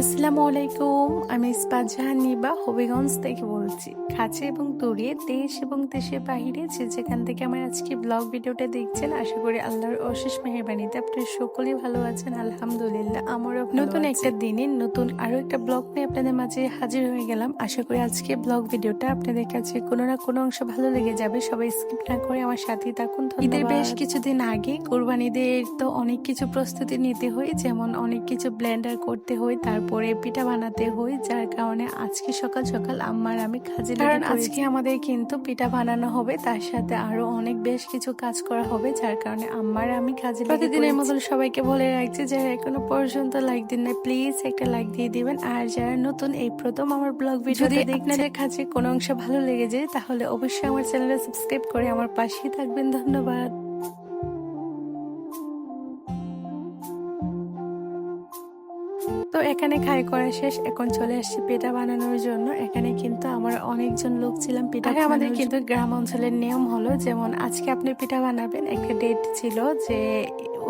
আসসালামু আলাইকুম। আমি ইস্পাত জাহান নিবা হবিগঞ্জ থেকে বলছি। কাছে এবং দূরে, দেশ এবং দেশের বাহিরে যে যেখান থেকে আমার আজকে ব্লগ ভিডিওটা দেখছেন, আশা করি আল্লাহর অশেষ মেহেরবানিতে আপনারা সকলেই ভালো আছেন। আলহামদুলিল্লাহ, আমারও নতুন একটা দিনে নতুন আরো একটা ব্লগ নিয়ে আপনাদের মাঝে হাজির হয়ে গেলাম। আশা করি আজকে ব্লগ ভিডিওটা আপনাদের কাছে কোনো না কোনো অংশ ভালো লেগে যাবে। সবাই স্কিপ না করে আমার সাথেই থাকুন। ঈদের বেশ কিছুদিন আগে কোরবানিদের তো অনেক কিছু প্রস্তুতি নিতে হয়, যেমন অনেক কিছু ব্লেন্ডার করতে হয়, তারপরে পিঠা বানাতে হয়, যার কারণে আজকে সকাল সকাল আম্মার আমি কাজে লেগে পড়েছি। আজকে আমাদের কিন্তু পিঠা বানানো হবে, তার সাথে আরো অনেক বেশ কিছু কাজ করা হবে, যার কারণে আম্মার আমি কাজে লেগে প্রতিদিনের মতন সবাইকে বলে রাখছি, যারা এখনো পর্যন্ত লাইক দিন না, প্লিজ একটা লাইক দিয়ে দিবেন। আর যারা নতুন এই প্রথম আমার ব্লগ ভিডিও যদি আপনাদের কাছে কোনো অংশ ভালো লেগে যায়, তাহলে অবশ্যই আমার চ্যানেলে সাবস্ক্রাইব করে আমার পাশেই থাকবেন। ধন্যবাদ। তো এখানে খাই করা শেষ, এখন চলে আসছি পিঠা বানানোর জন্য। এখানে কিন্তু আমার অনেকজন লোক ছিলাম পিঠা। আমাদের কিন্তু গ্রাম অঞ্চলের নিয়ম হলো, যেমন আজকে আপনি পিঠা বানাবেন, একটা ডেট ছিল যে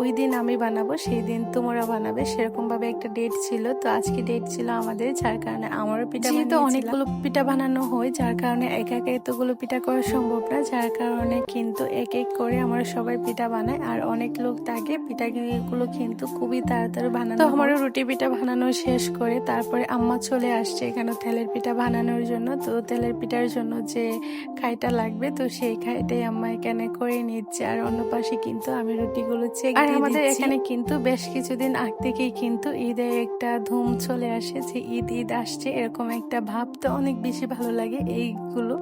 ওই দিন আমি বানাবো, সেই দিন তোমরা বানাবে, সেরকম ভাবে একটা ডেট ছিল। তো আজকে ডেট ছিল আমাদের, যার কারণে আমারও পিঠা, যেহেতু অনেকগুলো পিঠা বানানো হয়, যার কারণে একা একা এতগুলো পিঠা করা সম্ভব না, যার কারণে কিন্তু এক এক করে আমরা সবাই পিঠা বানাই। আর অনেক লোক থাকে, পিঠাগুলো কিন্তু খুবই তাড়াতাড়ি বানানো। তো আমারও রুটি পিঠা বানানো শেষ করে তারপরে আম্মা চলে আসছে এখানে তেলের পিঠা বানানোর জন্য। তো তেলের পিঠার জন্য যে খাইটা লাগবে, তো সেই খাইটাই আম্মা এখানে করে নিচ্ছে। আর অন্য পাশে কিন্তু আমি রুটিগুলো চেক দিয়ে দিচ্ছি। আর আমাদের এখানে কিন্তু বেশ কিছুদিন আগ থেকেই কিন্তু ঈদের একটা ধুম চলে আসে, যে ঈদ ঈদ আসছে এরকম একটা ভাব। তো অনেক বেশি ভালো লাগে এইগুলো।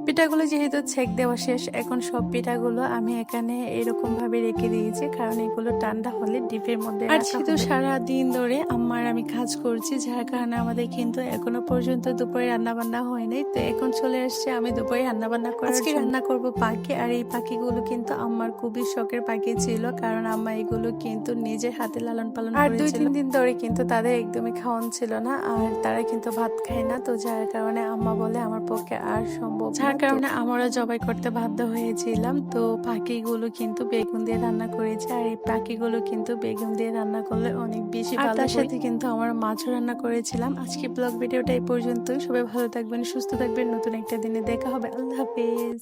পিঠাগুলো যেহেতু ছেক দেওয়া শেষ, এখন সব পিঠাগুলো আমি এখানে এরকম ভাবে রেখে দিয়েছি, কারণ এগুলো ঠান্ডা হলে ডিপের মধ্যে। আর যেহেতু সারা দিন ধরে আম্মার আমি কাজ করছি, যার কারণে আমাদের কিন্তু এখনো পর্যন্ত দুপুরে রান্না বান্না হয় নাই। তো এখন চলে আসছে আমি দুপুরে রান্না বান্না করার জন্য। আজকে রান্না করব পাখি, আর এই পাখিগুলো কিন্তু আম্মার খুবই শখের পাখি ছিল, কারণ আম্মা এগুলো কিন্তু নিজের হাতে লালন পালন করেছিল। আর 2-3 দিন ধরে কিন্তু তাদের একদমই খাওয়ান ছিল না, আর তারা কিন্তু ভাত খায় না। তো যার কারণে আম্মা বলে আমার পক্ষে আর সম্ভব, যার কারণে আমরা জবাই করতে বাধ্য হয়েছিলাম। তো পাখিগুলো কিন্তু বেগুন দিয়ে রান্না করেছে, আর এই পাখিগুলো কিন্তু বেগুন দিয়ে রান্না করলে অনেক বেশি ভালো। তার সাথে কিন্তু আমরা মাছও রান্না করেছিলাম। আজকে ব্লগ ভিডিওটা এই পর্যন্তই। সবাই ভালো থাকবেন, সুস্থ থাকবেন। নতুন একটা দিনে দেখা হবে। আল্লাহ হাফেজ।